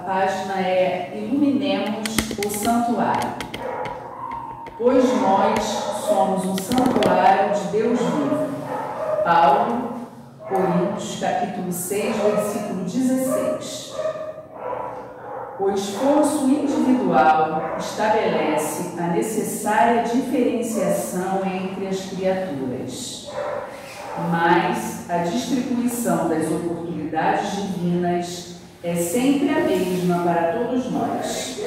página é Iluminemos o Santuário. Pois nós somos um santuário de Deus vivo. Paulo, Coríntios, capítulo 6, versículo 16. O esforço individual estabelece a necessária diferenciação entre as criaturas, mas a distribuição das oportunidades divinas é sempre a mesma para todos nós.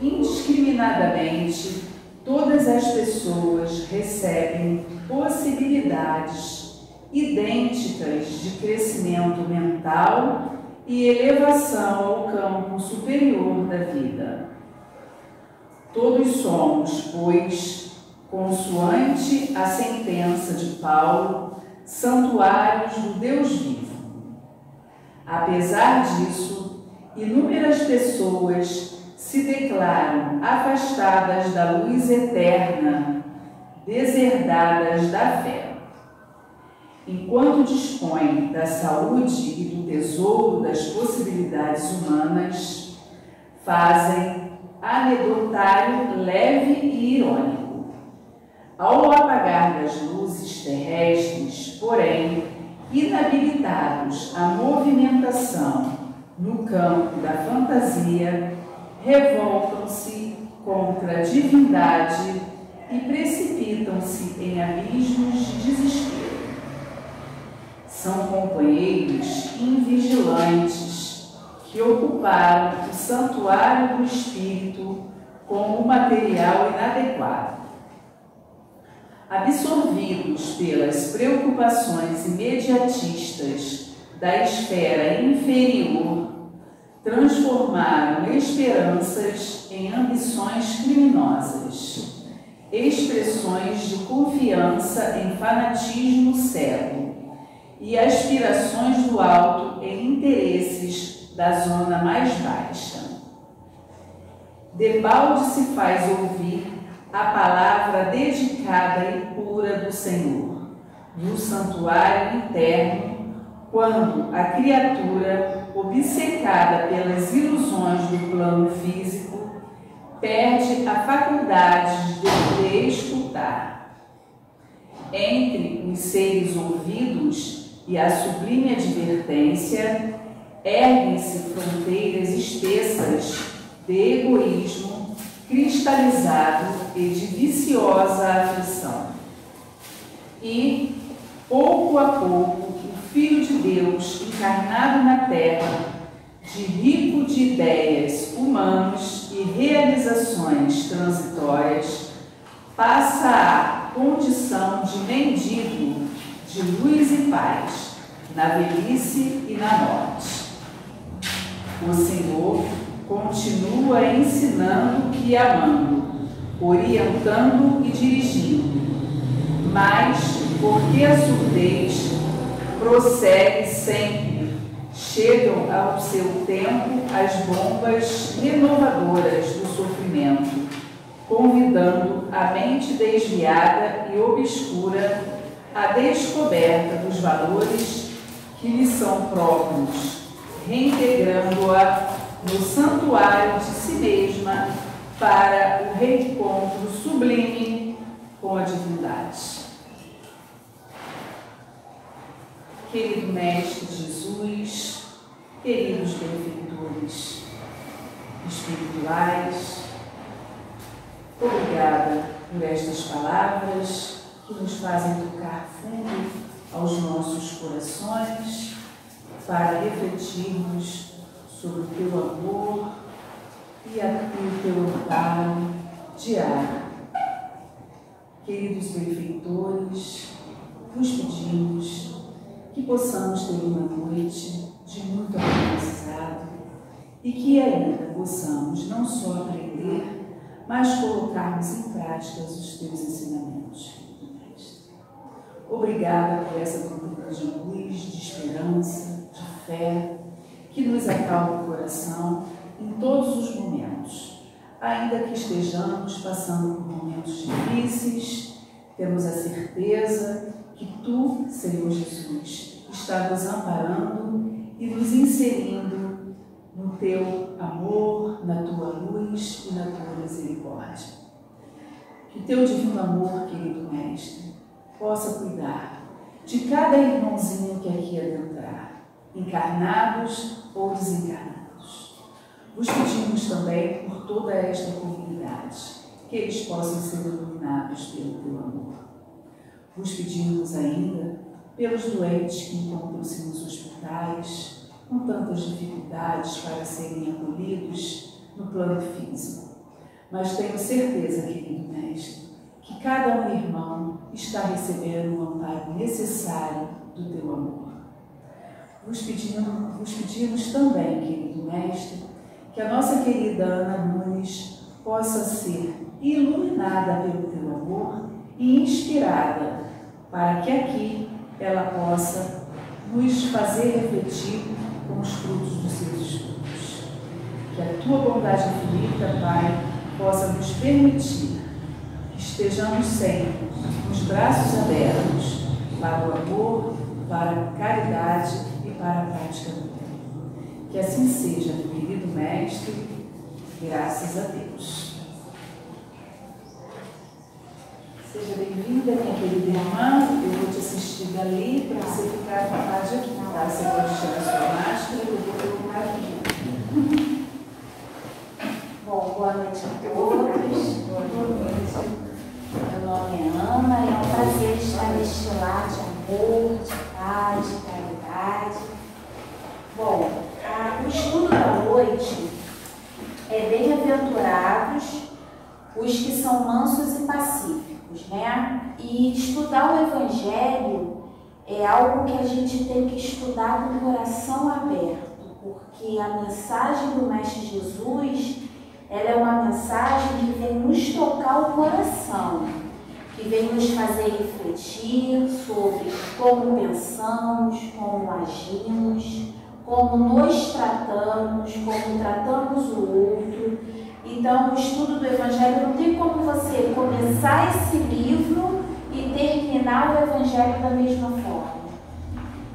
Indiscriminadamente, todas as pessoas recebem possibilidades idênticas de crescimento mental e elevação ao campo superior da vida. Todos somos, pois, consoante a sentença de Paulo, santuários do Deus vivo. Apesar disso, inúmeras pessoas se declaram afastadas da luz eterna, deserdadas da fé. Enquanto dispõem da saúde e do tesouro das possibilidades humanas, fazem anedotário leve e irônico. Ao apagar das luzes terrestres, porém, inabilitados à movimentação no campo da fantasia, revoltam-se contra a divindade e precipitam-se em abismos de desespero. São companheiros invigilantes que ocuparam o santuário do espírito com um material inadequado. Absorvidos pelas preocupações imediatistas da esfera inferior, transformaram esperanças em ambições criminosas, expressões de confiança em fanatismo cego e aspirações do alto em interesses da zona mais baixa. Debalde se faz ouvir a palavra dedicada e pura do Senhor, no santuário interno, quando a criatura, obcecada pelas ilusões do plano físico, perde a faculdade de escutar. Entre os seres ouvidos e a sublime advertência, erguem-se fronteiras espessas de egoísmo cristalizado e de viciosa aflição. E, pouco a pouco, o Filho de Deus, encarnado na Terra, de rico de ideias humanas e realizações transitórias, passa à condição de mendigo de luz e paz, na velhice e na morte. O Senhor continua ensinando e amando, orientando e dirigindo, mas, porque a surdez prossegue sempre, chegam ao seu tempo as bombas renovadoras do sofrimento, convidando a mente desviada e obscura à descoberta dos valores que lhe são próprios, reintegrando-a no santuário de si mesma para o reencontro sublime com a divindade. Querido Mestre Jesus, queridos benfeitores espirituais, obrigada por estas palavras que nos fazem tocar fundo aos nossos corações para refletirmos sobre o teu amor e o teu amparo diário. Queridos benfeitores, vos pedimos que possamos ter uma noite de muito aprendizado e que ainda possamos não só aprender, mas colocarmos em prática os teus ensinamentos. Obrigada por essa companhia de luz, de esperança, de fé, que nos acalma o coração em todos os momentos. Ainda que estejamos passando por momentos difíceis, temos a certeza que Tu, Senhor Jesus, está nos amparando e nos inserindo no teu amor, na tua luz e na tua misericórdia. Que o teu divino amor, querido Mestre, possa cuidar de cada irmãozinho que aqui adentrar, encarnados ou desencarnados. Vos pedimos também por toda esta comunidade, que eles possam ser iluminados pelo teu amor. Vos pedimos ainda pelos doentes que encontram-se nos hospitais, com tantas dificuldades para serem acolhidos no plano físico. Mas tenho certeza, querido Mestre, que cada um irmão está recebendo o amparo necessário do teu amor. Vos pedimos também, querido Mestre, que a nossa querida Ana Nunes possa ser iluminada pelo teu amor e inspirada para que aqui ela possa nos fazer refletir com os frutos dos seus estudos. Que a tua bondade infinita, Pai, possa nos permitir que estejamos sempre com os braços abertos para o amor, para a caridade e para a prática do bem. Que assim seja, meu querido Mestre, graças a Deus. Seja bem-vinda, minha querida irmã. Eu vou te assistir dali para você ficar à vontade aqui. Tá? Você pode tirar a sua máscara, eu vou colocar aqui. Bom, boa noite a todos. Boa noite. Meu nome é Ana e é um prazer estar neste lar de amor, de paz, de caridade. Bom, o estudo da noite é bem-aventurados os que são mansos e pacíficos, né? E estudar o Evangelho é algo que a gente tem que estudar com o coração aberto, porque a mensagem do Mestre Jesus, ela é uma mensagem que vem nos tocar o coração, que vem nos fazer refletir sobre como pensamos, como agimos, como nos tratamos, como tratamos o outro. Então, o estudo do Evangelho não tem como você começar esse livro e terminar o Evangelho da mesma forma.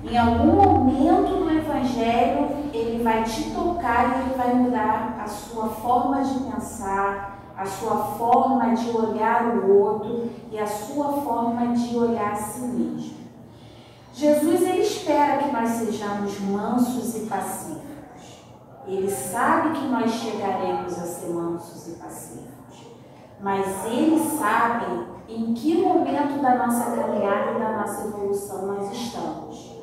Em algum momento do Evangelho, ele vai te tocar e ele vai mudar a sua forma de pensar, a sua forma de olhar o outro e a sua forma de olhar a si mesmo. Jesus, ele espera que nós sejamos mansos e pacíficos. Ele sabe que nós chegaremos a ser mansos e pacíficos, mas ele sabe em que momento da nossa caminhada e da nossa evolução nós estamos.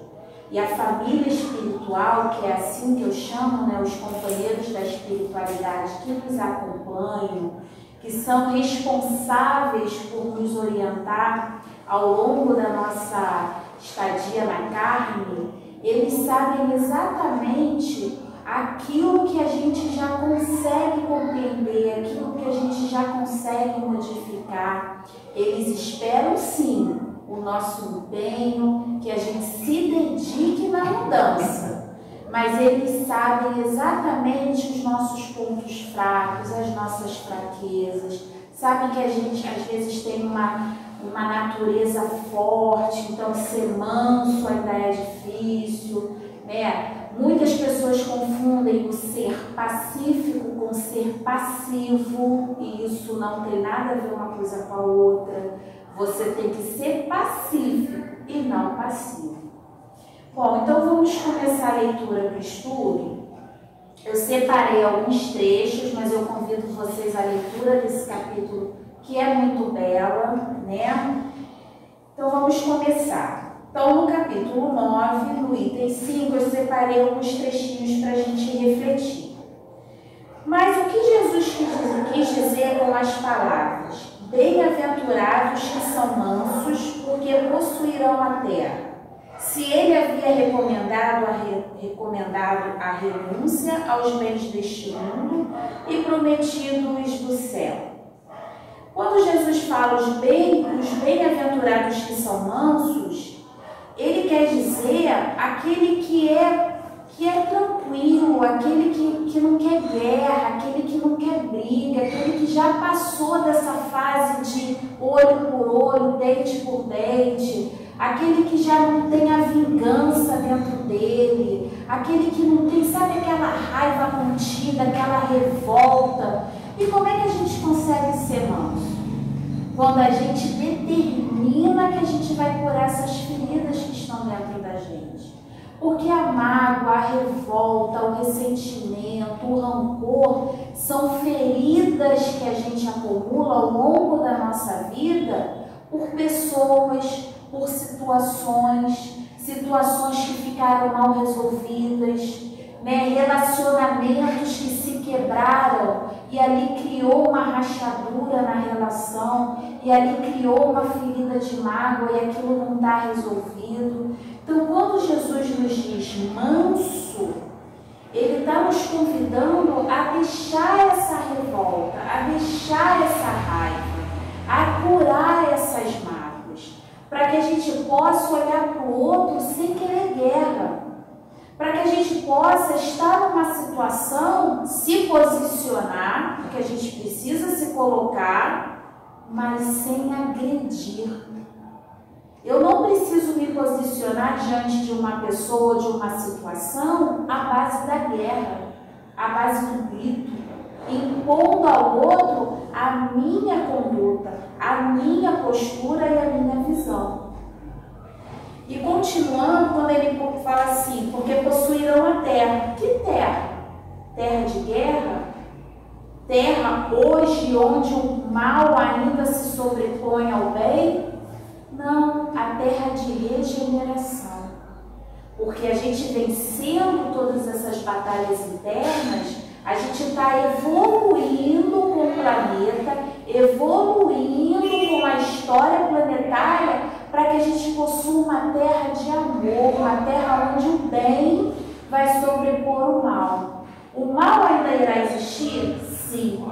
E a família espiritual, que é assim que eu chamo, né, os companheiros da espiritualidade que nos acompanham, que são responsáveis por nos orientar ao longo da nossa estadia na carne, eles sabem exatamente aquilo que a gente já consegue compreender, aquilo que a gente já consegue modificar. Eles esperam sim o nosso empenho, que a gente se dedique na mudança, mas eles sabem exatamente os nossos pontos fracos, as nossas fraquezas, sabem que a gente às vezes tem uma natureza forte, então ser manso ainda é difícil, né? Muitas pessoas confundem o ser pacífico com ser passivo, e isso não tem nada a ver uma coisa com a outra. Você tem que ser pacífico e não passivo. Bom, então vamos começar a leitura do estudo. Eu separei alguns trechos, mas eu convido vocês à leitura desse capítulo, que é muito bela, né? Então vamos começar. Então, no capítulo 9, no item 5, eu separei alguns trechinhos para a gente refletir. Mas o que Jesus quis dizer com as palavras: bem-aventurados que são mansos, porque possuirão a terra? Se ele havia recomendado a renúncia aos bens deste mundo e prometido os do céu. Quando Jesus fala os bem-aventurados que são mansos, ele quer dizer aquele que é tranquilo, aquele que não quer guerra, aquele que não quer briga, aquele que já passou dessa fase de olho por olho, dente por dente, aquele que já não tem a vingança dentro dele, aquele que não tem, sabe, aquela raiva contida, aquela revolta. E como é que a gente consegue ser manso? Quando a gente determina que a gente vai curar essas feridas que estão dentro da gente. Porque a mágoa, a revolta, o ressentimento, o rancor são feridas que a gente acumula ao longo da nossa vida por pessoas, por situações que ficaram mal resolvidas, né? Relacionamentos que se quebraram e ali criou uma rachadura na relação, e ali criou uma ferida de mágoa e aquilo não está resolvido. Então, quando Jesus nos diz manso, Ele está nos convidando a deixar essa revolta, a deixar essa raiva, a curar essas mágoas, para que a gente possa olhar para o outro sem querer guerra, para que a gente possa estar numa situação, se posicionar, porque a gente precisa se colocar, mas sem agredir. Eu não preciso me posicionar diante de uma pessoa, de uma situação, à base da guerra, à base do grito, impondo ao outro a minha conduta, a minha postura e a minha visão. E continuando, quando ele fala assim, porque possuirão a terra. Que terra? Terra de guerra? Terra hoje onde o mal ainda se sobrepõe ao bem? Não, a terra de regeneração. Porque a gente vencendo todas essas batalhas internas, a gente está evoluindo com o planeta, evoluindo com a história planetária, para que a gente possua uma terra de amor, uma terra onde o bem vai sobrepor o mal. O mal ainda irá existir? Sim,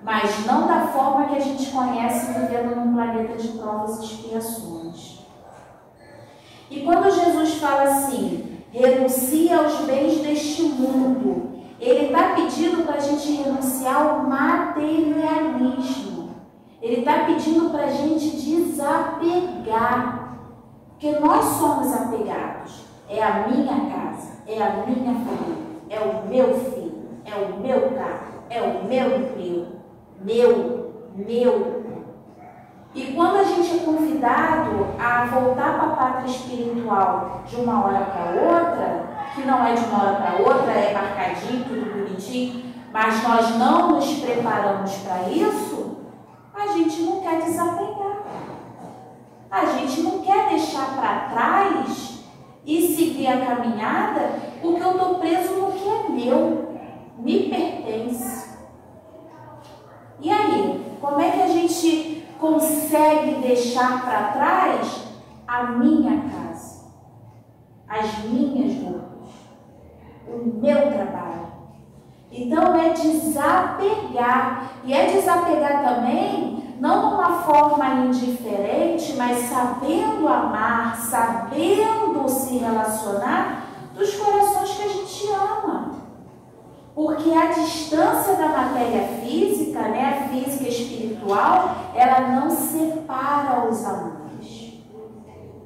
mas não da forma que a gente conhece vivendo num planeta de provas e expiações. E quando Jesus fala assim, renuncia aos bens deste mundo, Ele está pedindo para a gente renunciar ao materialismo. Ele está pedindo para a gente desapegar, porque nós somos apegados. É a minha casa, é a minha família, é o meu filho, é o meu carro, é o meu emprego, meu. E quando a gente é convidado a voltar para a pátria espiritual de uma hora para outra, que não é de uma hora para outra, é marcadinho, tudo bonitinho, mas nós não nos preparamos para isso, a gente não quer desapegar. A gente não quer deixar para trás e seguir a caminhada porque eu estou preso no que é meu, me pertence. E aí, como é que a gente consegue deixar para trás a minha casa, as minhas roupas, o meu trabalho? Então é desapegar, e é desapegar também, não de uma forma indiferente, mas sabendo amar, sabendo se relacionar dos corações que a gente ama. Porque a distância da matéria física, né, a física espiritual, ela não separa os amores.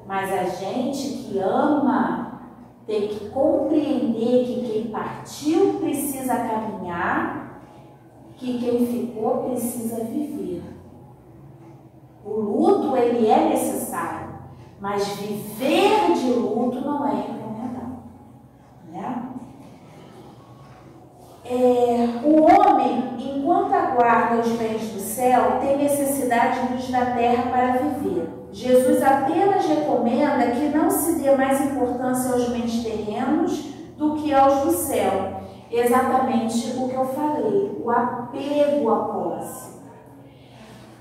Mas a gente que ama tem que compreender que quem partiu precisa caminhar, que quem ficou precisa viver. O luto, ele é necessário, mas viver de luto não é recomendável, né? O homem, enquanto aguarda os bens do céu, tem necessidade dos da terra para viver. Jesus apenas recomenda que não se dê mais importância aos bens terrenos do que aos do céu. Exatamente o que eu falei, o apego à posse.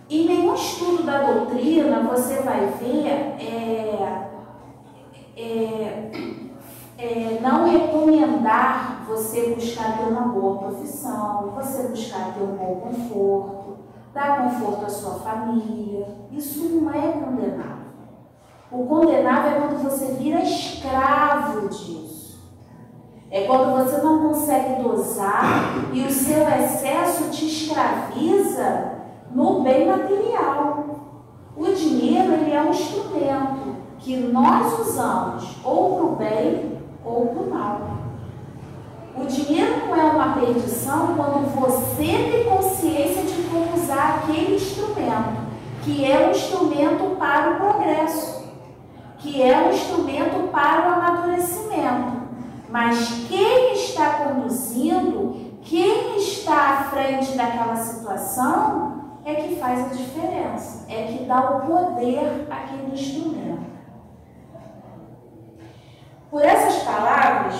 Em nenhum estudo da doutrina você vai ver não recomendar você buscar ter uma boa profissão, você buscar ter um bom conforto, dar conforto à sua família. Isso não é condenável. O condenável é quando você vira escravo disso. É quando você não consegue dosar e o seu excesso te escraviza no bem material. O dinheiro, ele é um instrumento que nós usamos ou para o bem ou para o mal. O dinheiro não é uma perdição quando você tem consciência de como usar aquele instrumento, que é um instrumento para o progresso, que é um instrumento para o amadurecimento. Mas quem está conduzindo, quem está à frente daquela situação, é que faz a diferença, é que dá o poder àquele instrumento. Por essas palavras,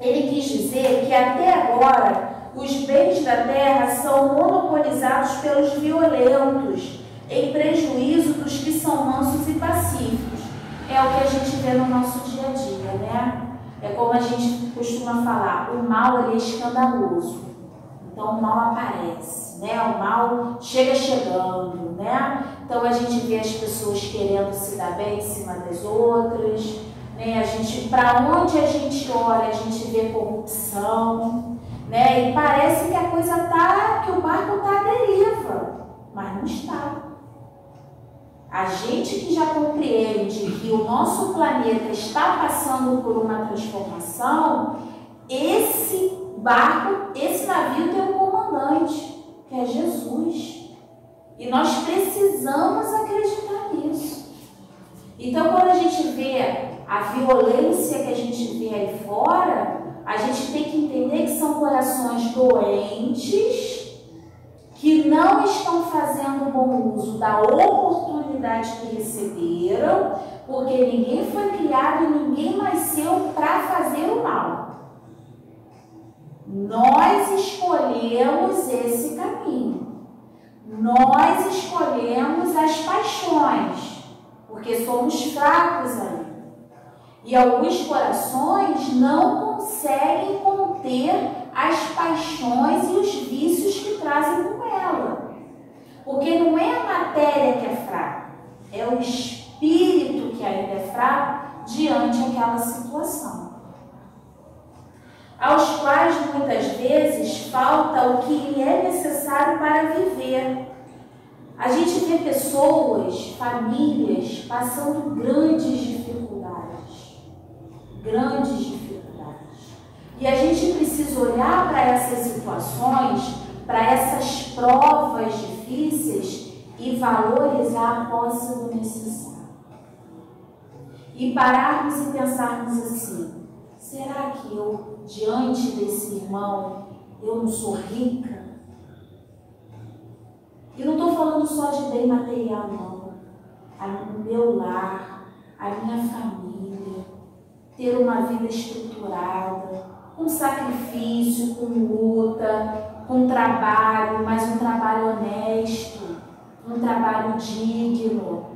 ele quis dizer que até agora os bens da terra são monopolizados pelos violentos, em prejuízo dos que são mansos e pacíficos. É o que a gente vê no nosso dia a dia, né? É como a gente costuma falar, o mal ele é escandaloso. Então o mal aparece, né? O mal chega chegando, né? Então a gente vê as pessoas querendo se dar bem em cima das outras, né? A gente, para onde a gente olha, a gente vê corrupção, né? E parece que a coisa tá, que o barco está à deriva, mas não está. A gente que já compreende que o nosso planeta está passando por uma transformação, esse barco, esse navio tem um comandante, que é Jesus. E nós precisamos acreditar nisso. Então, quando a gente vê a violência que a gente vê aí fora, a gente tem que entender que são corações doentes, que não estão fazendo bom uso da oportunidade que receberam, porque ninguém foi criado e ninguém nasceu para fazer o mal. Nós escolhemos esse caminho. Nós escolhemos as paixões, porque somos fracos ainda. E alguns corações não conseguem conter as paixões e os vícios que trazem com ela. Porque não é a matéria que é fraca, é o espírito que ainda é fraco diante daquela situação. Aos quais muitas vezes falta o que lhe é necessário para viver. A gente vê pessoas, famílias, passando grandes dificuldades. Grandes dificuldades. E a gente precisa olhar para essas situações, para essas provas difíceis e valorizar a posse do necessário. E pararmos e pensarmos assim, será que eu, diante desse irmão, eu não sou rica? E não estou falando só de bem material, não. O meu lar, a minha família, ter uma vida estruturada, com sacrifício, com luta, com trabalho, mas um trabalho honesto, um trabalho digno.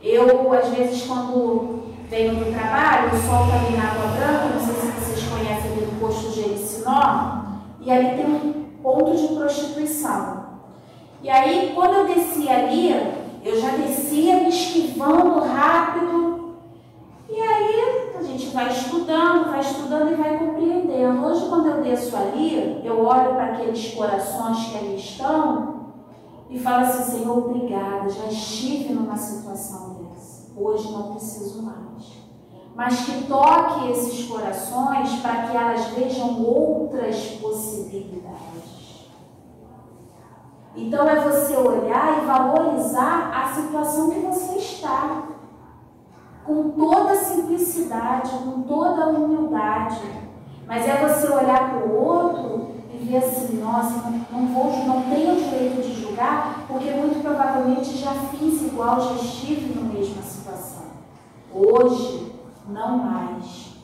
Eu, às vezes, quando venho do trabalho, o sol está ali na Água Branca, não sei se vocês conhecem ali do posto Jericinó, e ali tem um ponto de prostituição. E aí, quando eu desci ali, eu já descia me esquivando rápido. E aí, a gente vai estudando e vai compreendendo. Hoje, quando eu desço ali, eu olho para aqueles corações que ali estão e falo assim, Senhor, obrigada, já estive numa situação dessa. Hoje não preciso mais. Mas que toque esses corações para que elas vejam outras possibilidades. Então é você olhar e valorizar a situação que você está, com toda a simplicidade, com toda a humildade. Mas é você olhar para o outro e ver assim, nossa, não tenho o direito de julgar, porque muito provavelmente já fiz igual, já estive na mesma situação. Hoje, não mais.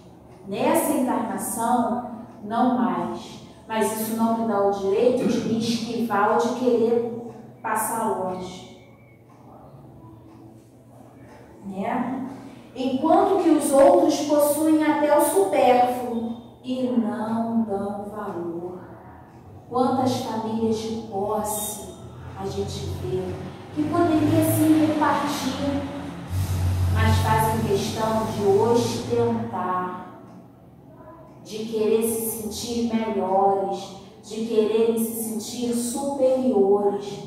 Nessa encarnação, não mais. Mas isso não me dá o direito de me esquivar ou de querer passar longe. Né? Enquanto que os outros possuem até o supérfluo e não dão valor. Quantas famílias de posse a gente vê que poderia sim repartir, mas fazem questão de ostentar, de querer se sentir melhores, de querer se sentir superiores.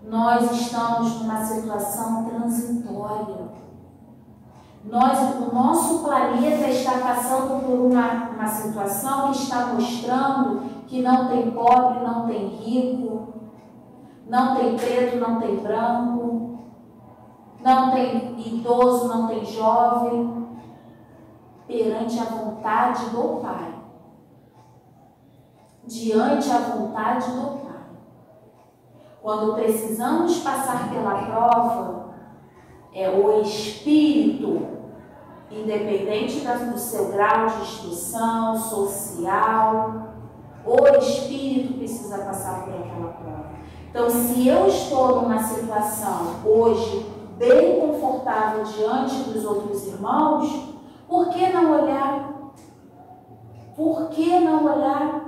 Nós estamos numa situação transitória. O nosso planeta está passando por uma situação que está mostrando que não tem pobre, não tem rico, não tem preto, não tem branco, não tem idoso, não tem jovem, perante a vontade do Pai. Diante a vontade do Pai. Quando precisamos passar pela prova, é o Espírito, independente do seu grau de instrução, social, o Espírito precisa passar por aquela prova. Então, se eu estou numa situação hoje bem confortável diante dos outros irmãos, por que não olhar? Por que não olhar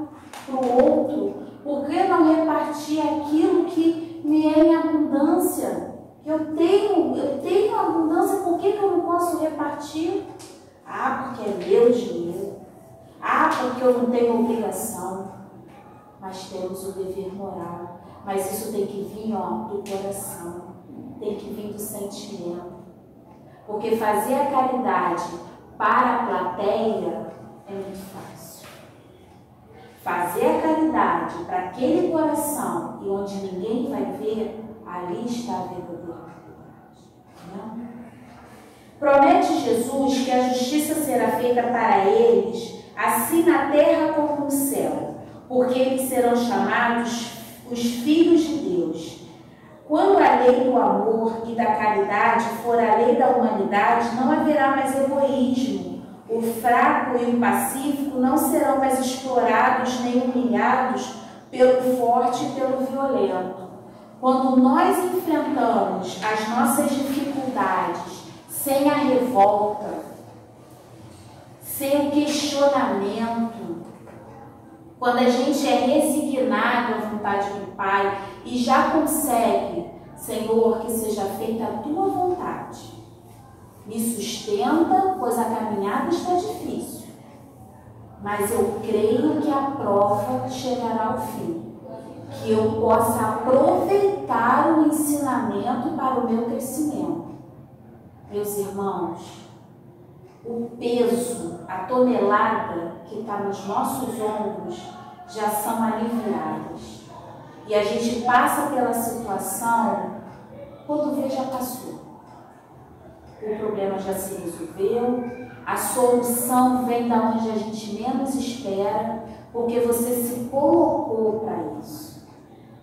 para o outro? Por que não repartir aquilo que me é em abundância? Eu tenho abundância, por que eu não posso repartir? Ah, porque é meu dinheiro. Ah, porque eu não tenho obrigação. Mas temos o dever moral. Mas isso tem que vir do coração. Tem que vir do sentimento. Porque fazer a caridade para a plateia é muito fácil. Fazer a caridade para aquele coração e onde ninguém vai ver, ali está a verdadeira caridade. Promete Jesus que a justiça será feita para eles, assim na terra como no céu, porque eles serão chamados os filhos de Deus. Quando a lei do amor e da caridade for a lei da humanidade, não haverá mais egoísmo. O fraco e o pacífico não serão mais explorados nem humilhados pelo forte e pelo violento. Quando nós enfrentamos as nossas dificuldades sem a revolta, sem o questionamento, quando a gente é resignado à vontade do Pai e já consegue, Senhor, que seja feita a Tua vontade. Me sustenta, pois a caminhada está difícil. Mas eu creio que a prova chegará ao fim. Que eu possa aproveitar o ensinamento para o meu crescimento. Meus irmãos, o peso, a tonelada que está nos nossos ombros já são aliviadas. E a gente passa pela situação, quando vê já passou. O problema já se resolveu, a solução vem da onde a gente menos espera, porque você se colocou para isso.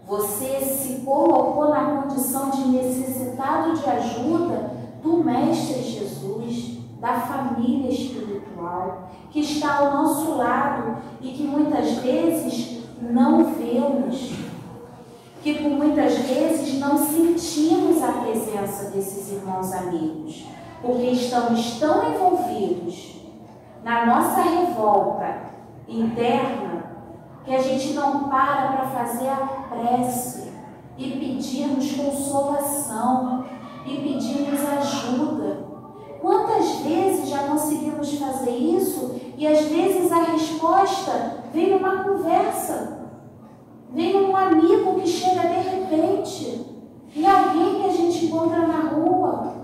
Você se colocou na condição de necessitado de ajuda do Mestre Jesus, da família espiritual, que está ao nosso lado e que muitas vezes não vemos, que por muitas vezes não sentimos a presença desses irmãos amigos, porque estamos tão envolvidos na nossa revolta interna que a gente não para fazer a prece e pedirmos consolação e pedirmos ajuda. Quantas vezes já conseguimos fazer isso e às vezes a resposta vem numa conversa, vem um amigo que chega de repente, e alguém que a gente encontra na rua,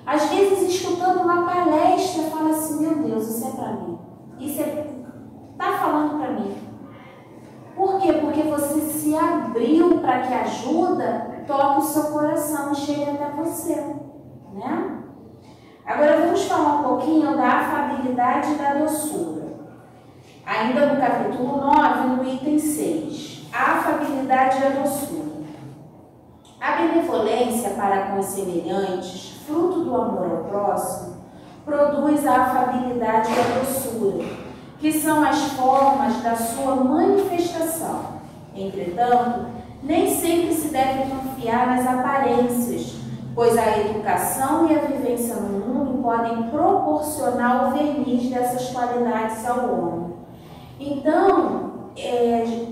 às vezes escutando uma palestra, fala assim, meu Deus, isso é para mim, isso está falando para mim. Por quê? Porque você se abriu para que a ajuda toque o seu coração e chegue até você, né? Agora vamos falar um pouquinho da afabilidade e da doçura. Ainda no capítulo 9, no item 6, a afabilidade e a doçura. A benevolência para com os semelhantes, fruto do amor ao próximo, produz a afabilidade e a doçura, que são as formas da sua manifestação. Entretanto, nem sempre se deve confiar nas aparências, pois a educação e a vivência no mundo podem proporcionar o verniz dessas qualidades ao homem. Então,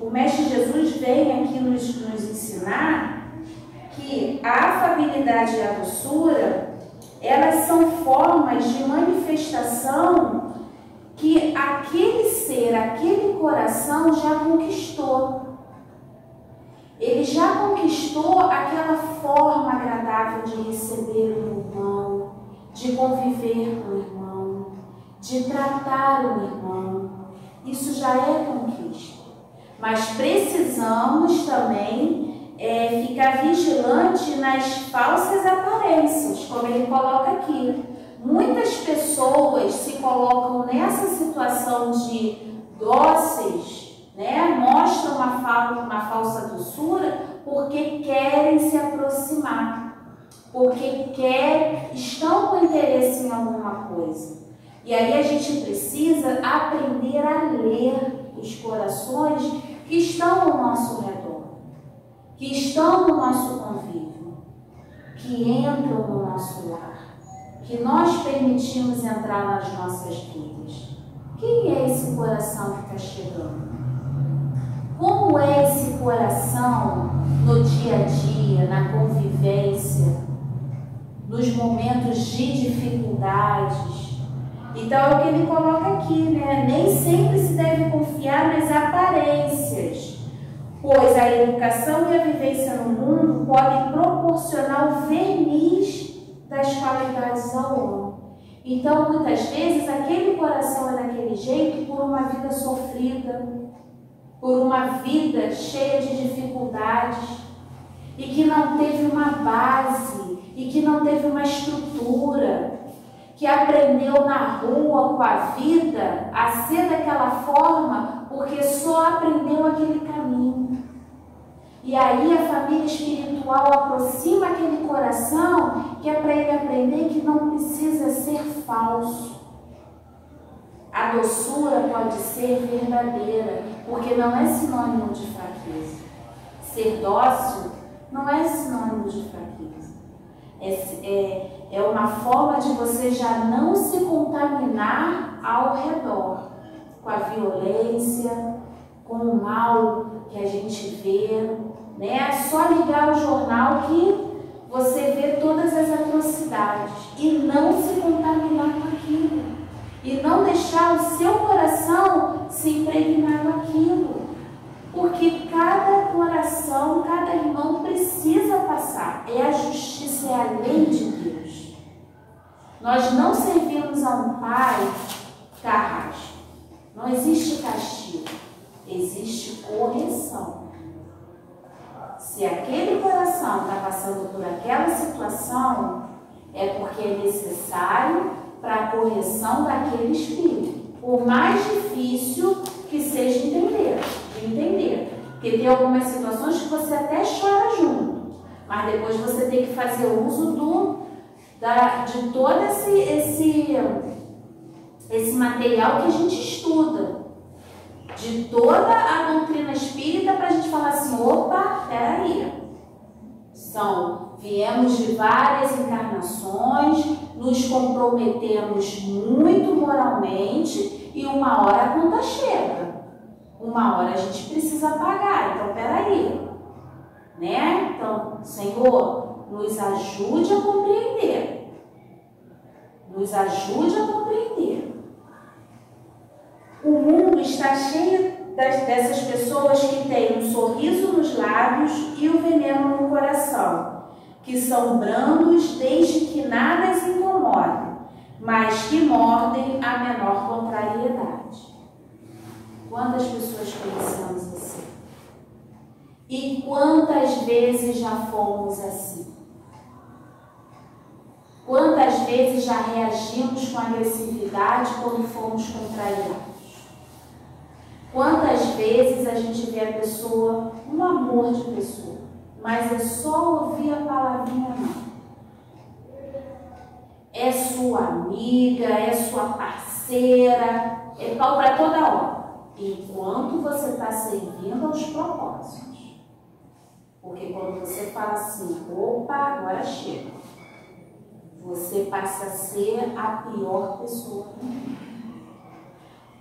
o Mestre Jesus vem aqui nos ensinar que a afabilidade e a doçura, elas são formas de manifestação que aquele ser, aquele coração já conquistou. Ele já conquistou aquela forma agradável de receber o irmão, de conviver com o irmão, de tratar o irmão. Isso já é conquista. Mas precisamos também ficar vigilante nas falsas aparências, como ele coloca aqui. Muitas pessoas se colocam nessa situação de dóceis, né? Mostram uma falsa doçura porque querem se aproximar, porque estão com interesse em alguma coisa. E aí a gente precisa aprender a ler os corações que estão ao nosso redor, que estão no nosso convívio, que entram no nosso lar, que nós permitimos entrar nas nossas vidas. Quem é esse coração que está chegando? Como é esse coração no dia a dia, na convivência, nos momentos de dificuldades? Então é o que ele coloca aqui, né? Nem sempre se deve confiar nas aparências, pois a educação e a vivência no mundo podem proporcionar o verniz das qualidades ao homem. Então, muitas vezes, aquele coração é daquele jeito por uma vida sofrida, por uma vida cheia de dificuldades, e que não teve uma base, e que não teve uma estrutura, que aprendeu na rua com a vida a ser daquela forma porque só aprendeu aquele caminho. E aí a família espiritual aproxima aquele coração que é para ele aprender que não precisa ser falso. A doçura pode ser verdadeira, porque não é sinônimo de fraqueza. Ser dócil não é sinônimo de fraqueza. É uma forma de você já não se contaminar ao redor, com a violência, com o mal que a gente vê, né? É só ligar o jornal que você vê todas as atrocidades e não se contaminar com aquilo, e não deixar o seu coração se impregnar com aquilo, porque cada coração, cada irmão precisa passar. É a justiça, é a lei de Deus. Nós não servimos a um pai carrasco. Não existe castigo, existe correção. Se aquele coração está passando por aquela situação, é porque é necessário para a correção daquele espírito. Por mais difícil que seja de entender. Porque tem algumas situações que você até chora junto, mas depois você tem que fazer uso de todo esse material que a gente estuda, de toda a doutrina espírita, para a gente falar assim, opa, peraí, viemos de várias encarnações, nos comprometemos muito moralmente e uma hora a conta chega, uma hora a gente precisa pagar, então peraí, né? Então, Senhor, nos ajude a compreender, nos ajude a compreender. O mundo está cheio dessas pessoas que têm um sorriso nos lábios e o veneno no coração, que são brandos desde que nada as incomode, mas que mordem a menor contrariedade. Quantas pessoas conhecemos assim? E quantas vezes já fomos assim? Quantas vezes já reagimos com agressividade quando fomos contrariados? Quantas vezes a gente vê a pessoa, um amor de pessoa, mas é só ouvir a palavrinha não. É sua amiga, é sua parceira, é pau para toda hora. Enquanto você está servindo aos propósitos. Porque quando você fala assim, opa, agora chega, você passa a ser a pior pessoa do mundo.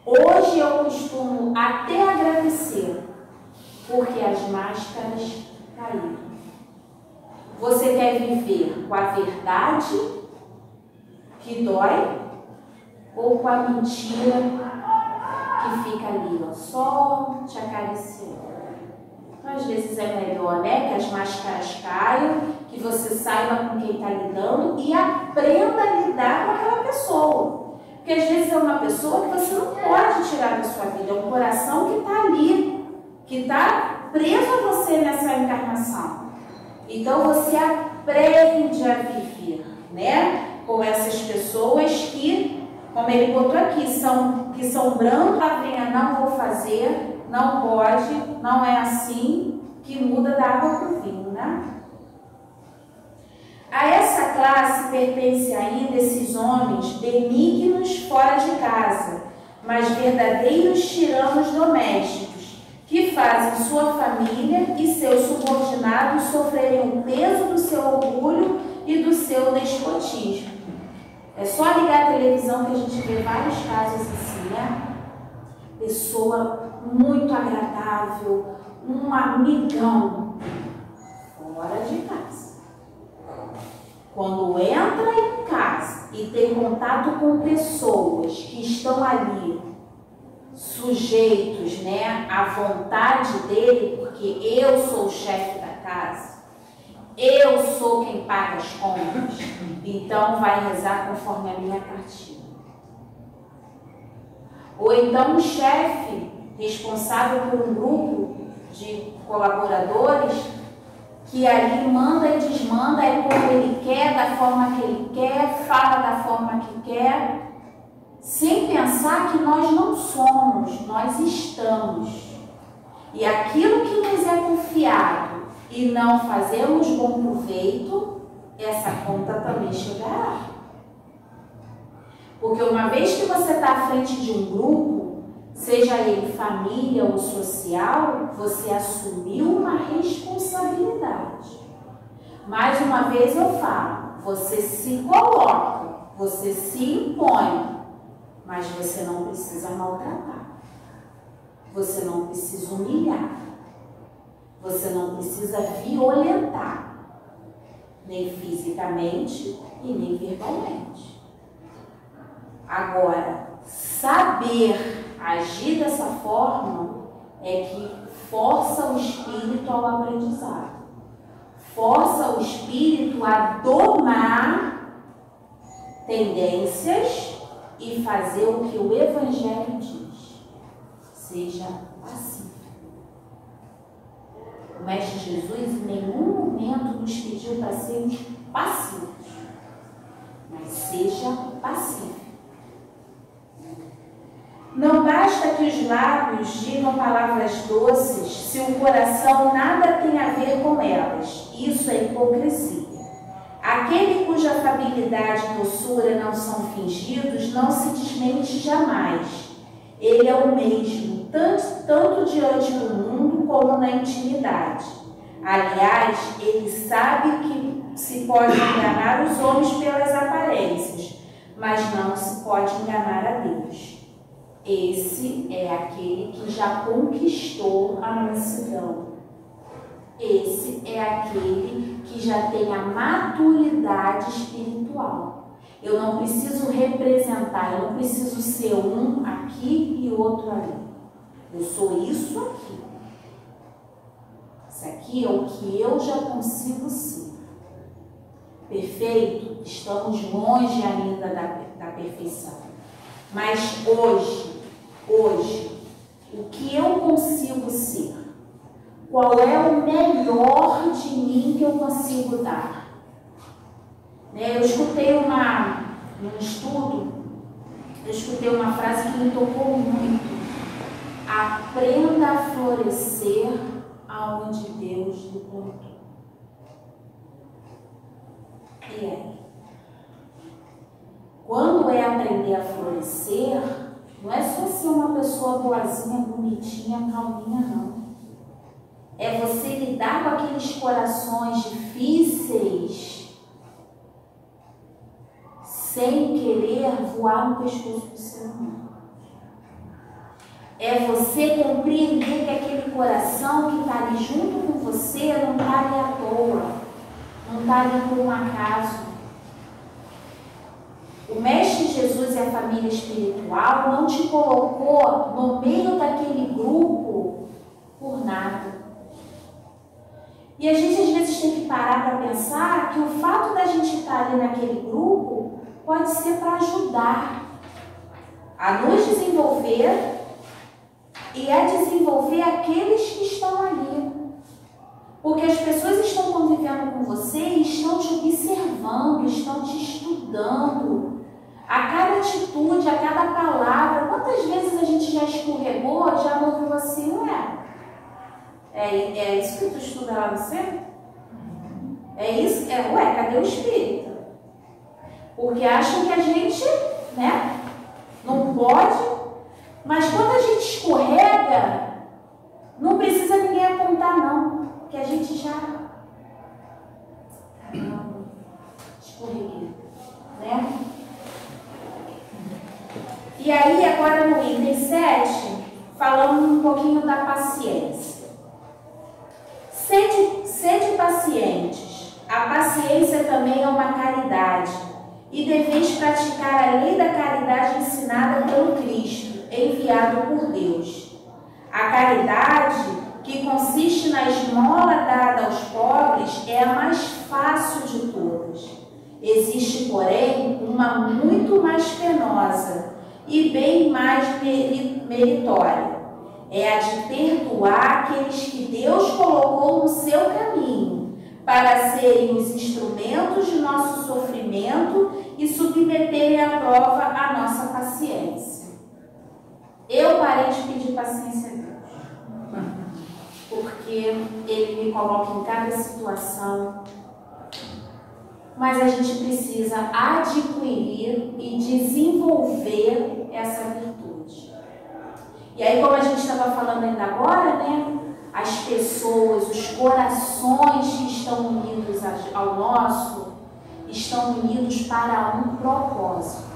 Hoje eu costumo até agradecer, porque as máscaras caíram. Você quer viver com a verdade que dói ou com a mentira que fica ali, ó, só te acariciando? Então, às vezes é melhor, né, que as máscaras caiam, que você saiba com quem está lidando e aprenda a lidar com aquela pessoa. Porque às vezes é uma pessoa que você não pode tirar da sua vida, é um coração que está ali, que está preso a você nessa encarnação. Então você aprende a viver, né? Com essas pessoas que, como ele botou aqui, que são brancos, não vou fazer, não pode, não é assim, que muda da água para o vinho, né? A essa classe pertence ainda esses homens benignos fora de casa, mas verdadeiros tiranos domésticos, que fazem sua família e seus subordinados sofrerem o peso do seu orgulho e do seu despotismo. É só ligar a televisão que a gente vê vários casos assim, né? Pessoa muito agradável, um amigão, fora de casa. Quando entra em casa e tem contato com pessoas que estão ali sujeitos, né, à vontade dele, porque eu sou o chefe da casa, eu sou quem paga as contas, então vai rezar conforme a minha cartilha. Ou então um chefe responsável por um grupo de colaboradores que ali manda e desmanda, é como ele quer, da forma que ele quer, fala da forma que quer, sem pensar que nós não somos, nós estamos. E aquilo que nos é confiado e não fazemos bom proveito, essa conta também chegará. Porque uma vez que você está à frente de um grupo, seja ele família ou social, você assumiu uma responsabilidade. Mais uma vez eu falo, você se coloca, você se impõe, mas você não precisa maltratar. Você não precisa humilhar. Você não precisa violentar, nem fisicamente e nem verbalmente. Agora, saber agir dessa forma é que força o espírito ao aprendizado. Força o espírito a domar tendências e fazer o que o Evangelho diz. Seja pacífico. O Mestre Jesus em nenhum momento nos pediu para sermos passivos, mas seja pacífico. Não basta que os lábios digam palavras doces se o coração nada tem a ver com elas. Isso é hipocrisia. Aquele cuja afabilidade e doçura não são fingidos não se desmente jamais. Ele é o mesmo, tanto diante do mundo como na intimidade. Aliás, ele sabe que se pode enganar os homens pelas aparências, mas não se pode enganar a Deus. Esse é aquele que já conquistou a mansidão. Esse é aquele que já tem a maturidade espiritual. Eu não preciso representar, eu não preciso ser um aqui e outro ali. Eu sou isso aqui. Isso aqui é o que eu já consigo ser. Perfeito? Estamos longe ainda da perfeição. Mas hoje, o que eu consigo ser? Qual é o melhor de mim que eu consigo dar? Eu escutei num estudo, uma frase que me tocou muito. Aprenda a florescer aonde Deus lhe plantou. E aí? Quando é aprender a florescer, não é só ser uma pessoa boazinha, bonitinha, calminha, não. É você lidar com aqueles corações difíceis sem querer voar no pescoço do ser humano. É você compreender que aquele coração que está ali junto com você não está ali à toa, não está ali por um acaso. O Mestre Jesus e a família espiritual não te colocou no meio daquele grupo por nada. E a gente às vezes tem que parar para pensar que o fato da gente estar ali naquele grupo pode ser para ajudar a nos desenvolver e a desenvolver aqueles que estão ali. Porque as pessoas estão convivendo com você e estão te observando, estão te estudando. A cada atitude, a cada palavra. Quantas vezes a gente já escorregou, já ouviu assim, ué? É isso que tu estuda lá no centro? É isso? Ué, cadê o espírito? Porque acham que a gente, né, não pode. Mas quando a gente escorrega, não precisa ninguém apontar, não. Que a gente já escorreguei, né? E aí, agora no item 7, falando um pouquinho da paciência. Sede pacientes. A paciência também é uma caridade, e deveis praticar a lei da caridade ensinada pelo Cristo, enviado por Deus. A caridade, que consiste na esmola dada aos pobres, é a mais fácil de todas. Existe, porém, uma muito mais penosa e bem mais meritória. É a de perdoar aqueles que Deus colocou no seu caminho, para serem os instrumentos de nosso sofrimento e submeterem à prova a nossa paciência. Eu parei de pedir paciência a Deus, porque Ele me coloca em cada situação, mas a gente precisa adquirir e desenvolver essa virtude. E aí, como a gente estava falando ainda agora, né? As pessoas, os corações que estão unidos ao nosso, estão unidos para um propósito.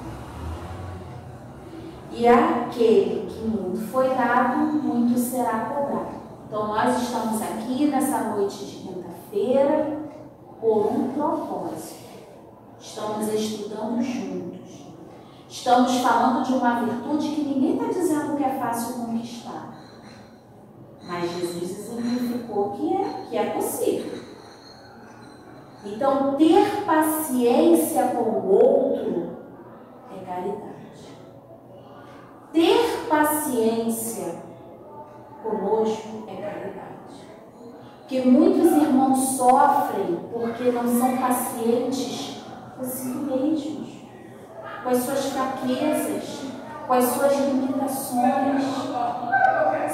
E aquele que muito foi dado, muito será cobrado. Então, nós estamos aqui nessa noite de quinta-feira por um propósito. Estamos estudando juntos. Estamos falando de uma virtude que ninguém está dizendo que é fácil conquistar. Mas Jesus exemplificou que é possível. Então, ter paciência com o outro é caridade. Ter paciência conosco é caridade. Porque muitos irmãos sofrem porque não são pacientes consigo mesmos, com as suas fraquezas, com as suas limitações.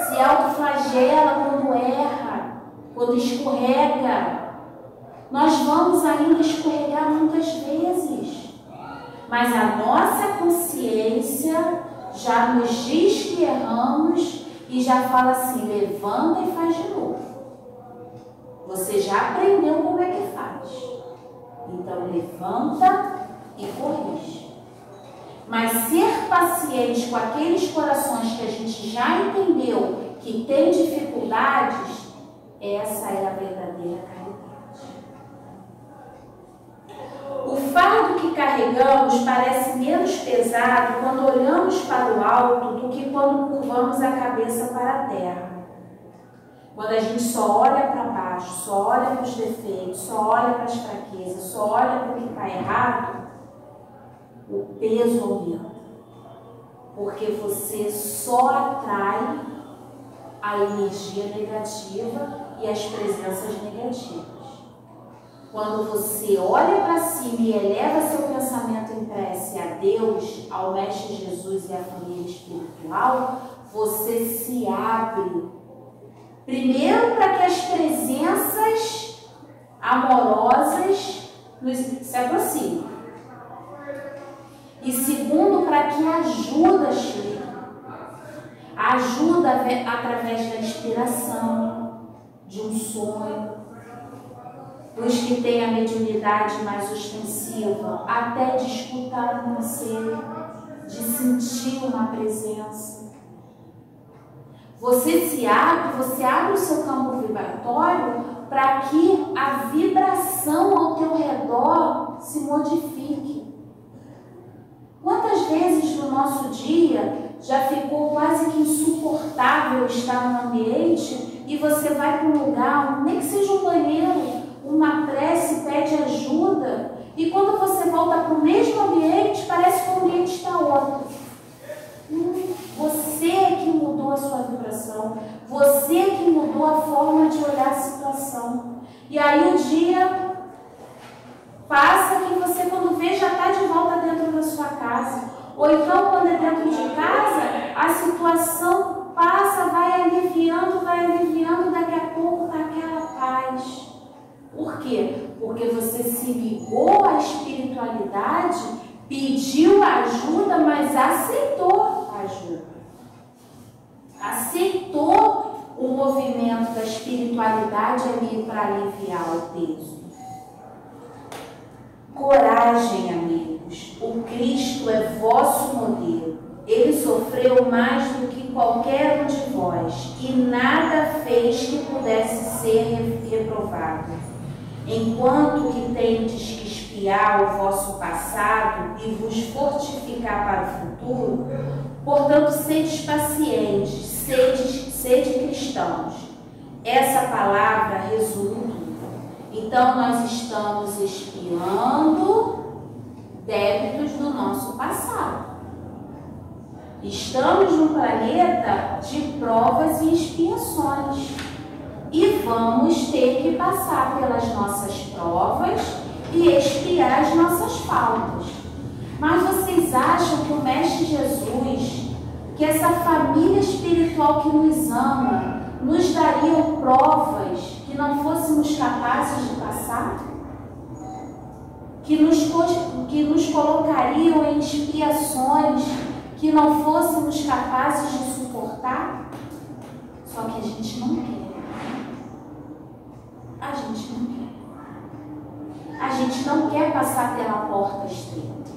Se autoflagela quando erra, quando escorrega. Nós vamos ainda escorregar muitas vezes, mas a nossa consciência já nos diz que erramos e já fala assim, levanta e faz de novo. Você já aprendeu como é que faz. Então levanta e corrige. Mas ser paciente com aqueles corações que a gente já entendeu que tem dificuldades, essa é a verdadeira caridade. O fardo que carregamos parece menos pesado quando olhamos para o alto do que quando curvamos a cabeça para a terra. Quando a gente só olha para baixo, só olha para os defeitos, só olha para as fraquezas, só olha para o que está errado, o peso aumenta. Porque você só atrai a energia negativa e as presenças negativas. Quando você olha para cima e eleva seu pensamento em prece a Deus, ao Mestre Jesus e à família espiritual, você se abre. Primeiro, para que as presenças amorosas se aproximem. E segundo, para que a ajuda chegue. A ajuda através da inspiração, de um sonho. Os que têm a mediunidade mais ostensiva, até de escutar um conselho, de sentir uma presença. Você se abre, você abre o seu campo vibratório para que a vibração ao teu redor se modifique. Quantas vezes no nosso dia já ficou quase que insuportável estar no ambiente e você vai para um lugar, nem que seja um banheiro, uma prece, pede ajuda, e quando você volta para o mesmo ambiente, parece que o ambiente está outro. Você é que mudou a sua vibração, você é que mudou a forma de olhar a situação. E aí o dia passa que você, quando vê, já está de volta dentro da sua casa. Ou então, quando é dentro de casa, a situação passa, vai aliviando, daqui a pouco está aquela paz. Por quê? Porque você se ligou à espiritualidade, pediu ajuda, mas aceitou a ajuda. Aceitou o movimento da espiritualidade ali para aliviar o peso. Coragem, amigos. O Cristo é vosso modelo. Ele sofreu mais do que qualquer um de vós e nada fez que pudesse ser reprovado. Enquanto que tendes que espiar o vosso passado e vos fortificar para o futuro, portanto, sedes pacientes, sede cristãos. Essa palavra resume tudo. Então, nós estamos espiando débitos do nosso passado. Estamos num planeta de provas e expiações. E vamos ter que passar pelas nossas provas e expiar as nossas faltas. Mas vocês acham que o Mestre Jesus, que essa família espiritual que nos ama, nos daria provas que não fôssemos capazes de passar? Que nos colocariam em expiações que não fôssemos capazes de suportar? Só que a gente não quer. A gente não quer. A gente não quer passar pela porta estreita.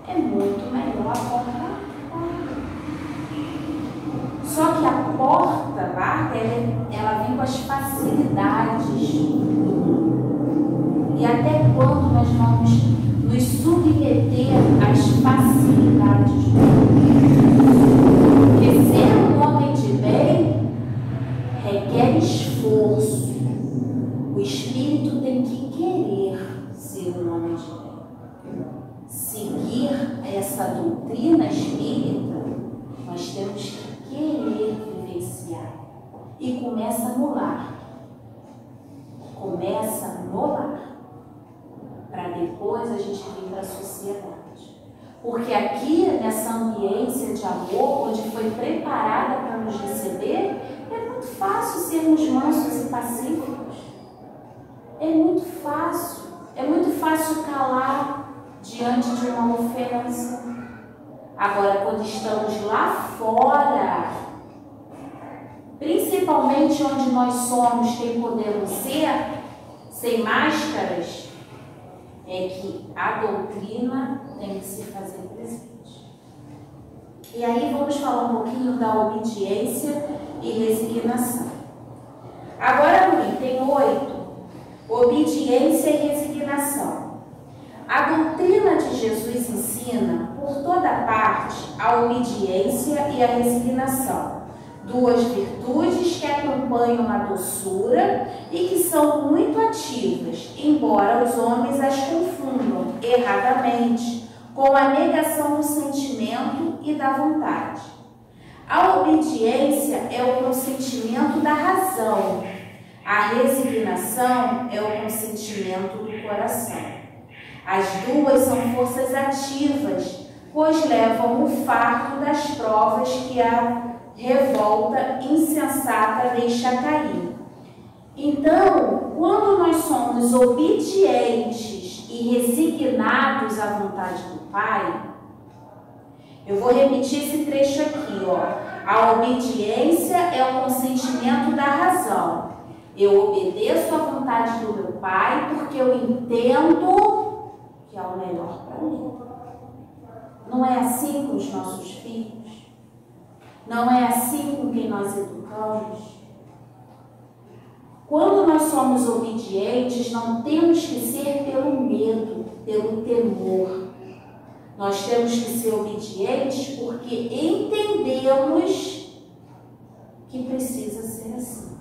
É muito melhor a porta larga. Só que a porta larga, ela vem com as facilidades do mundo. E até quando nós vamos nos submeter às facilidades do mundo? Porque ser um homem de bem requer esforço. O espírito tem que querer ser um homem de bem. Seguir essa doutrina espírita, nós temos que querer vivenciar. E começa no lar. Começa no lar. Para depois a gente vir para a sociedade. Porque aqui, nessa ambiência de amor, onde foi preparada para nos receber, é muito fácil sermos mansos e pacíficos. É muito fácil calar diante de uma ofensa. Agora, quando estamos lá fora, principalmente onde nós somos quem podemos ser, sem máscaras, é que a doutrina tem que se fazer presente. E aí vamos falar um pouquinho da obediência e resignação. Agora no item 8, obediência e resignação. A doutrina de Jesus ensina, por toda parte, a obediência e a resignação, duas virtudes que acompanham a doçura e que são muito ativas, embora os homens as confundam erradamente com a negação do sentimento e da vontade. A obediência é o consentimento da razão, a resignação é o consentimento do coração. As duas são forças ativas, pois levam o fardo das provas que a revolta insensata deixa cair. Então, quando nós somos obedientes e resignados à vontade do Pai, eu vou repetir esse trecho aqui, ó. A obediência é o consentimento da razão. Eu obedeço à vontade do meu Pai porque eu entendo que é o melhor para mim. Não é assim com os nossos filhos? Não é assim com quem nós educamos? Quando nós somos obedientes, não temos que ser pelo medo, pelo temor. Nós temos que ser obedientes porque entendemos que precisa ser assim.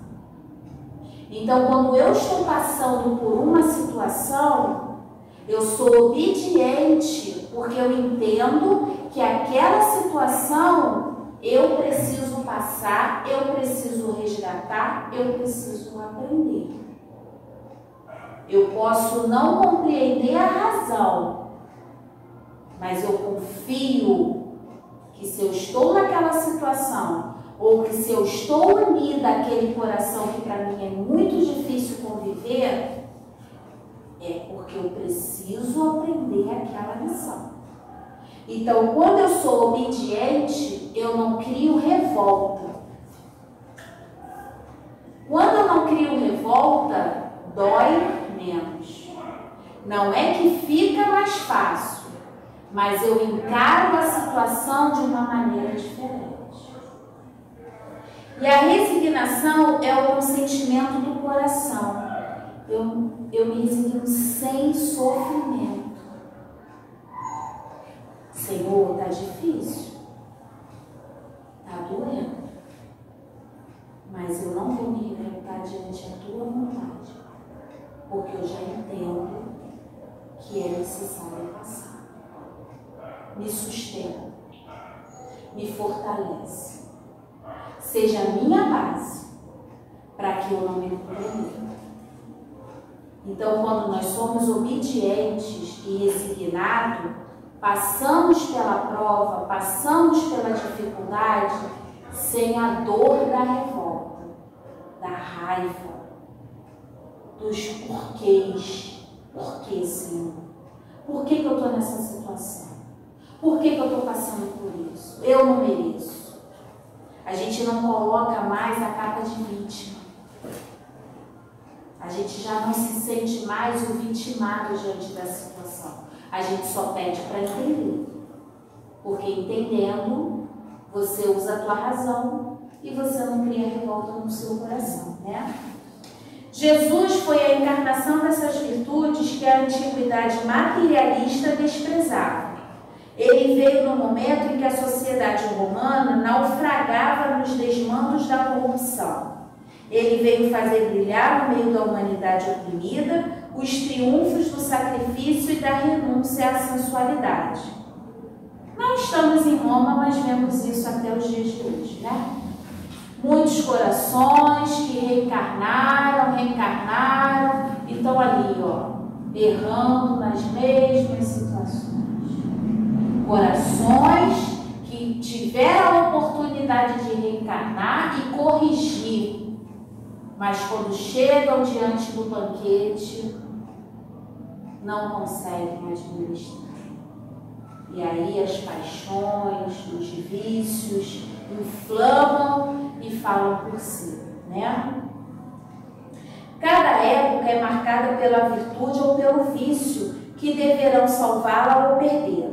Então, quando eu estou passando por uma situação, eu sou obediente porque eu entendo que aquela situação eu preciso passar, eu preciso resgatar, eu preciso aprender. Eu posso não compreender a razão, mas eu confio que se eu estou naquela situação, ou que se eu estou unida àquele coração que para mim é muito difícil conviver, é porque eu preciso aprender aquela lição. Então, quando eu sou obediente, eu não crio revolta. Quando eu não crio revolta, dói menos. Não é que fica mais fácil, mas eu encaro a situação de uma maneira diferente. E a resignação é o consentimento do coração. Eu me resigno sem sofrimento. Senhor, está difícil, está doendo, mas eu não vou me revoltar diante da tua vontade, porque eu já entendo que é necessário passar. Me sustenta, me fortalece, seja a minha base, para que eu não me comprometa. Então, quando nós somos obedientes e resignados, passamos pela prova, passamos pela dificuldade, sem a dor da revolta, da raiva, dos porquês. Por que, Senhor? Por que eu estou nessa situação? Por que eu estou passando por isso? Eu não mereço. A gente não coloca mais a capa de vítima. A gente já não se sente mais o vitimado diante da situação. A gente só pede para entender. Porque entendendo, você usa a tua razão e você não cria revolta no seu coração, né? Jesus foi a encarnação dessas virtudes que a antiguidade materialista desprezava. Ele veio no momento em que a sociedade romana naufragava nos desmandos da corrupção. Ele veio fazer brilhar no meio da humanidade oprimida os triunfos do sacrifício e da renúncia à sensualidade. Não estamos em Roma, mas vemos isso até os dias de hoje, né? Muitos corações que reencarnaram e estão ali, errando nas mesmas situações. Corações que tiveram a oportunidade de reencarnar e corrigir, mas quando chegam diante do banquete, não conseguem administrar. E aí as paixões, os vícios inflamam e falam por si, né? Cada época é marcada pela virtude ou pelo vício que deverão salvá-la ou perdê-la.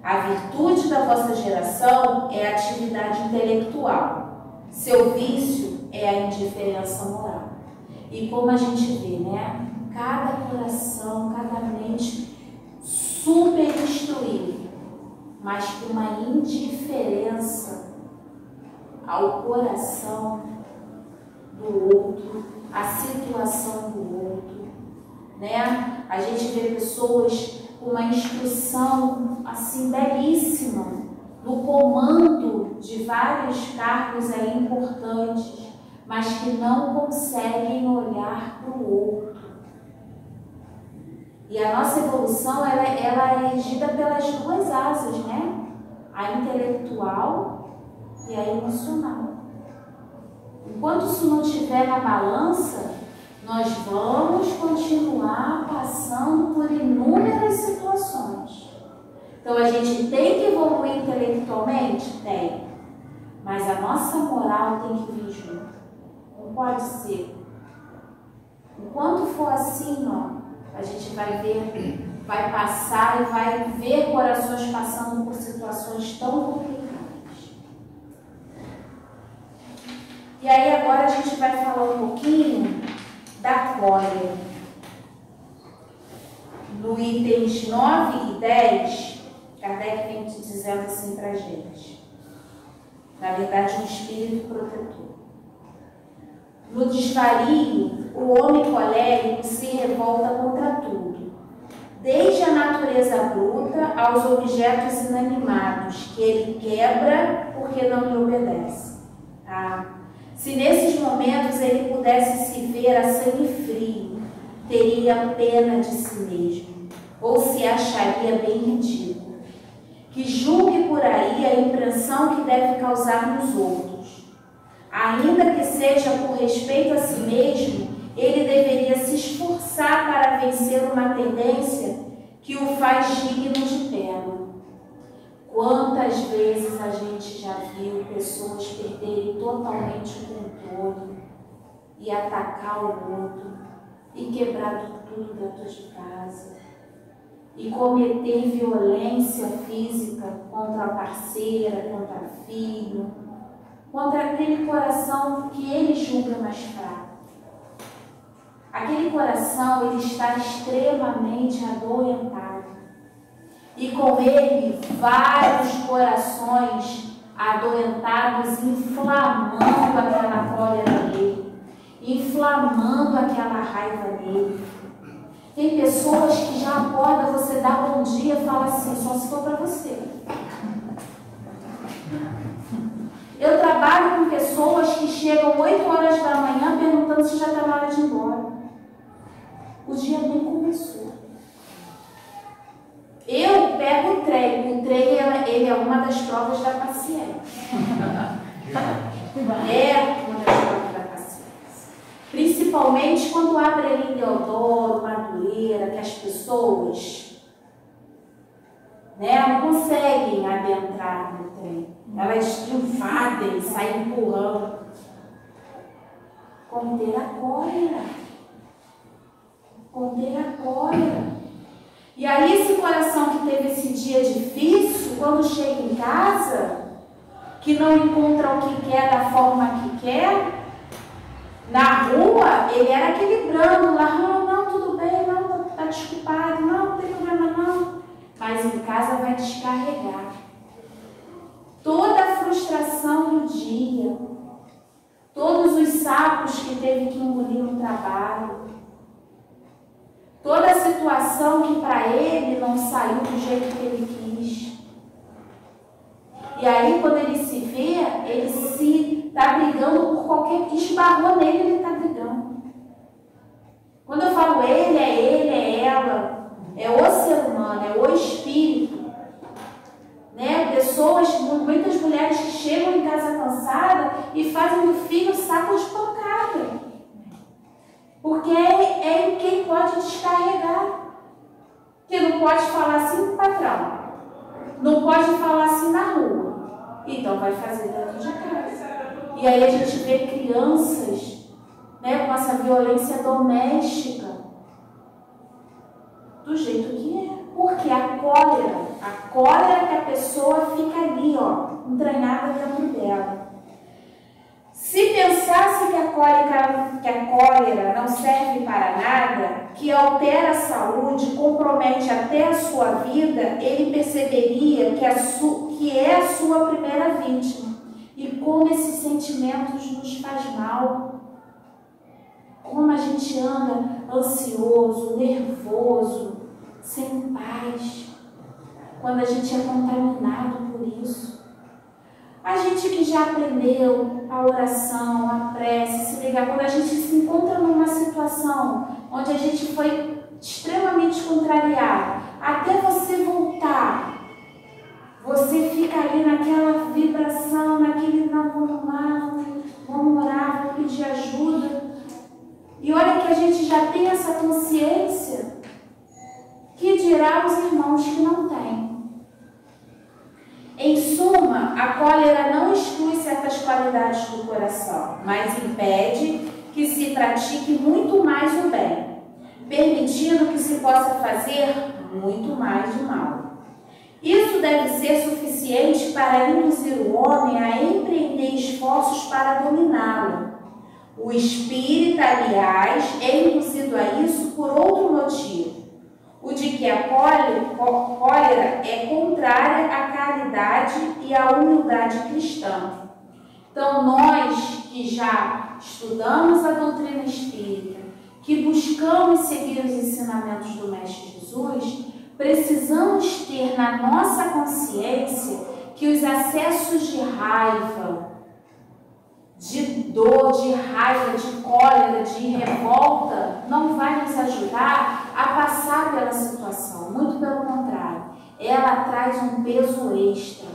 A virtude da vossa geração é a atividade intelectual. Seu vício é a indiferença moral. E como a gente vê, né? Cada coração, cada mente super instruído, mas com uma indiferença ao coração do outro, à situação do outro, né? A gente vê pessoas com uma instrução assim belíssima, no comando de vários cargos aí importantes, mas que não conseguem olhar para o outro. E a nossa evolução ela é regida pelas duas asas, né? A intelectual e a emocional. Enquanto isso não estiver na balança, nós vamos continuar passando por inúmeras situações. Então a gente tem que evoluir intelectualmente? Tem. Mas a nossa moral tem que vir junto. Não pode ser. Enquanto for assim, a gente vai ver, vai passar e vai ver corações passando por situações tão complicadas. E aí agora a gente vai falar um pouquinho da cólera. No itens 9 e 10, Kardec vem dizendo assim para a gente. Na verdade, um espírito protetor. No desvario, o homem colérico se revolta contra tudo, desde a natureza bruta aos objetos inanimados, que ele quebra porque não lhe obedece. Se nesses momentos ele pudesse se ver a sangue frio, teria pena de si mesmo, ou se acharia bem ridículo. Que julgue por aí a impressão que deve causar nos outros. Ainda que seja por respeito a si mesmo, ele deveria se esforçar para vencer uma tendência que o faz digno de pena. Quantas vezes a gente já viu pessoas perderem totalmente o controle e atacar o outro e quebrar tudo dentro de casa e cometer violência física contra a parceira, contra o filho, contra aquele coração que ele julga mais fraco. Aquele coração, ele está extremamente adoentado. E com ele, vários corações adoentados, inflamando aquela cólera nele, inflamando aquela raiva nele. Tem pessoas que já acordam, você dá bom dia e fala assim, só se for para você. Eu trabalho com pessoas que chegam 8 horas da manhã perguntando se já está na hora de ir embora. O dia nem começou. Eu pego o trem ele é uma das provas da paciência. É uma das provas da paciência. Principalmente quando abre ali Deodoro, Madureira, que as pessoas não conseguem adentrar no trem. Elas invadem, saem empurrando. Conter a cólera. Conter a cólera. E aí esse coração que teve esse dia difícil, quando chega em casa, que não encontra o que quer da forma que quer, na rua ele era aquele brando lá, não, tudo bem, não, tá desculpado, não tem problema não. Mas em casa vai descarregar toda a frustração do dia, todos os sapos que teve que engolir no trabalho, toda a situação que para ele não saiu do jeito que ele quis. E aí, quando ele se vê, ele se está brigando por qualquer que esbarrou nele, ele está brigando. Quando eu falo ele, é ela, é o ser humano, é o espírito. Pessoas, muitas mulheres que chegam em casa cansada e fazem do filho saco de pancada. Porque é em quem pode descarregar. Que não pode falar assim com o patrão. Não pode falar assim na rua. Então vai fazer dentro de casa. E aí a gente vê crianças com essa violência doméstica do jeito que é. Porque a cólera que a pessoa fica ali, entranhada dentro dela. Se pensasse que a cólera não serve para nada, que altera a saúde, compromete até a sua vida, ele perceberia que é a sua primeira vítima. E como esses sentimentos nos faz mal. Como a gente anda ansioso, nervoso, sem paz. Quando a gente é contaminado por isso. A gente que já aprendeu a oração, a prece, se ligar, quando a gente se encontra numa situação onde a gente foi extremamente contrariado, até você voltar, você fica ali naquela vibração, naquele não, vamos orar, vamos pedir ajuda. E olha que a gente já tem essa consciência, que dirá os irmãos que não têm. Em suma, a cólera não exclui certas qualidades do coração, mas impede que se pratique muito mais o bem, permitindo que se possa fazer muito mais o mal. Isso deve ser suficiente para induzir o homem a empreender esforços para dominá-lo. O espírita, aliás, é induzido a isso por outro motivo. O de que a cólera é contrária à caridade e à humildade cristã. Então, nós que já estudamos a doutrina espírita, que buscamos seguir os ensinamentos do Mestre Jesus, precisamos ter na nossa consciência que os acessos de raiva, de dor, de raiva, de cólera, de revolta, não vai nos ajudar a passar pela situação. Muito pelo contrário, ela traz um peso extra.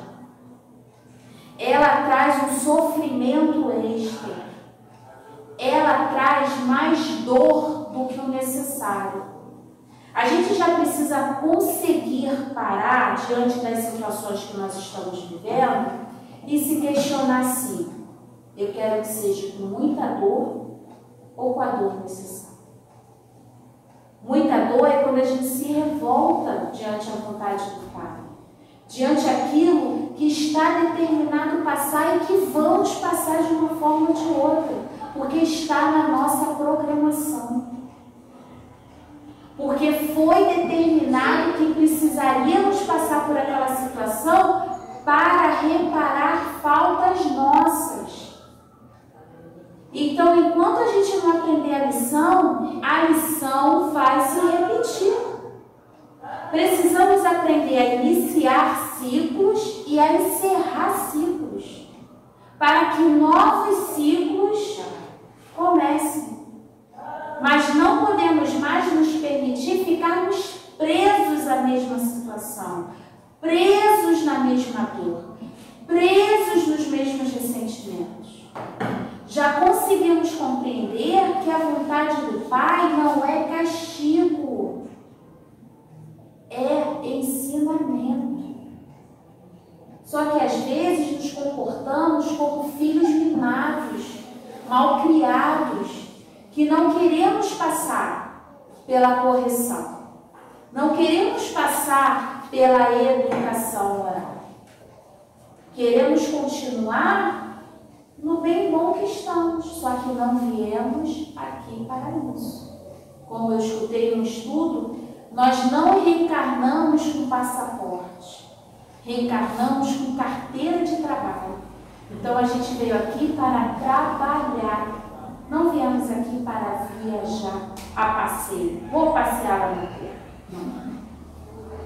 Ela traz um sofrimento extra. Ela traz mais dor do que o necessário. A gente já precisa conseguir parar diante das situações que nós estamos vivendo e se questionar assim: eu quero que seja com muita dor ou com a dor necessária? Muita dor é quando a gente se revolta diante da vontade do Pai, diante daquilo que está determinado passar e que vamos passar de uma forma ou de outra, porque está na nossa programação. Porque foi determinado que precisaríamos passar por aquela situação para reparar faltas nossas. Então, enquanto a gente não aprender a lição vai se repetir. Precisamos aprender a iniciar ciclos e a encerrar ciclos, para que novos ciclos comecem. Mas não podemos mais nos permitir ficarmos presos à mesma situação, presos na mesma dor, presos nos mesmos ressentimentos. Já conseguimos compreender que a vontade do Pai não é castigo, é ensinamento. Só que às vezes nos comportamos como filhos mimados, malcriados, que não queremos passar pela correção, não queremos passar pela educação moral. Queremos continuar no bem bom que estamos, só que não viemos aqui para isso. Como eu escutei no estudo, nós não reencarnamos com passaporte, reencarnamos com carteira de trabalho. Então a gente veio aqui para trabalhar. Não viemos aqui para viajar a passeio. Vou passear lá no tempo. Não.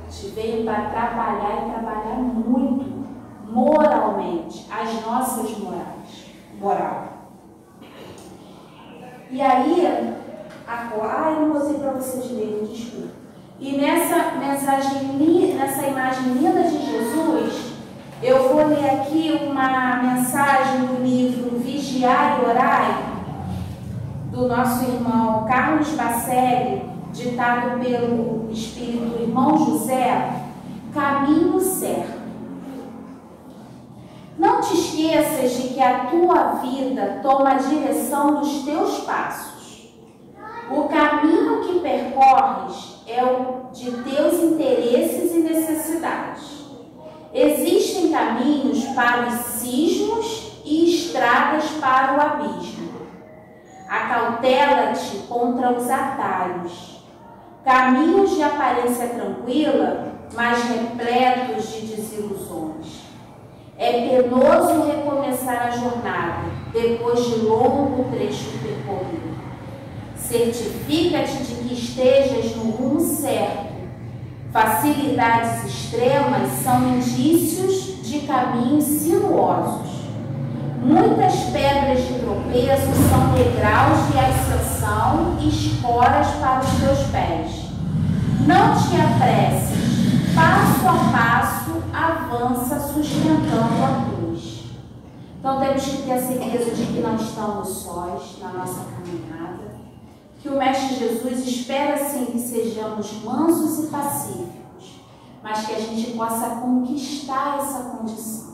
A gente veio para trabalhar e trabalhar muito, moralmente, as nossas moral. E aí, agora, eu não mostrei para vocês lerem, desculpa. E nessa imagem linda de Jesus, eu vou ler aqui uma mensagem do livro Vigiai e Orai, do nosso irmão Carlos Bacelli, ditado pelo Espírito Irmão José, Caminho Certo. Não te esqueças de que a tua vida toma a direção dos teus passos. O caminho que percorres é o de teus interesses e necessidades. Existem caminhos para os cismos e estradas para o abismo. Acautela-te contra os atalhos. Caminhos de aparência tranquila, mas repletos de desilusões. É penoso recomeçar a jornada, depois de longo trecho percorrido. Certifica-te de que estejas no rumo certo. Facilidades extremas são indícios de caminhos sinuosos. Muitas pedras de tropeço são degraus de ascensão e esporas para os teus pés. Não te apresses, passo a passo avança sustentando a cruz. Então temos que ter a certeza de que não estamos sós na nossa caminhada, que o Mestre Jesus espera sim que sejamos mansos e pacíficos, mas que a gente possa conquistar essa condição.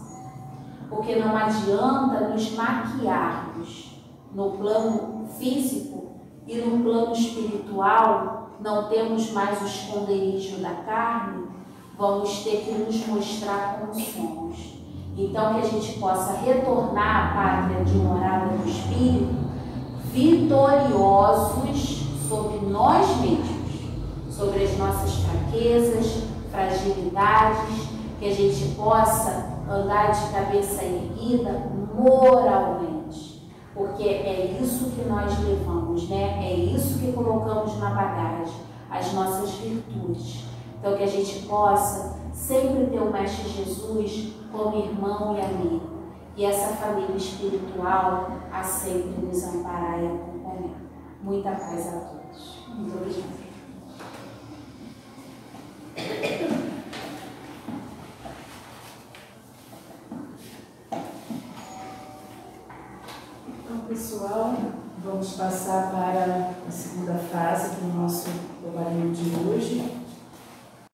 Porque não adianta nos maquiarmos no plano físico e no plano espiritual, não temos mais o esconderijo da carne, vamos ter que nos mostrar como somos. Então que a gente possa retornar à pátria de morada do Espírito, vitoriosos sobre nós mesmos, sobre as nossas fraquezas, fragilidades, que a gente possa andar de cabeça erguida, moralmente, porque é isso que nós levamos, né? É isso que colocamos na bagagem, as nossas virtudes. Então, que a gente possa sempre ter o Mestre Jesus como irmão e amigo, e essa família espiritual a sempre nos amparar e acompanhar. Muita paz a todos. Muito obrigada. Então, pessoal, vamos passar para a segunda fase do nosso trabalho de hoje.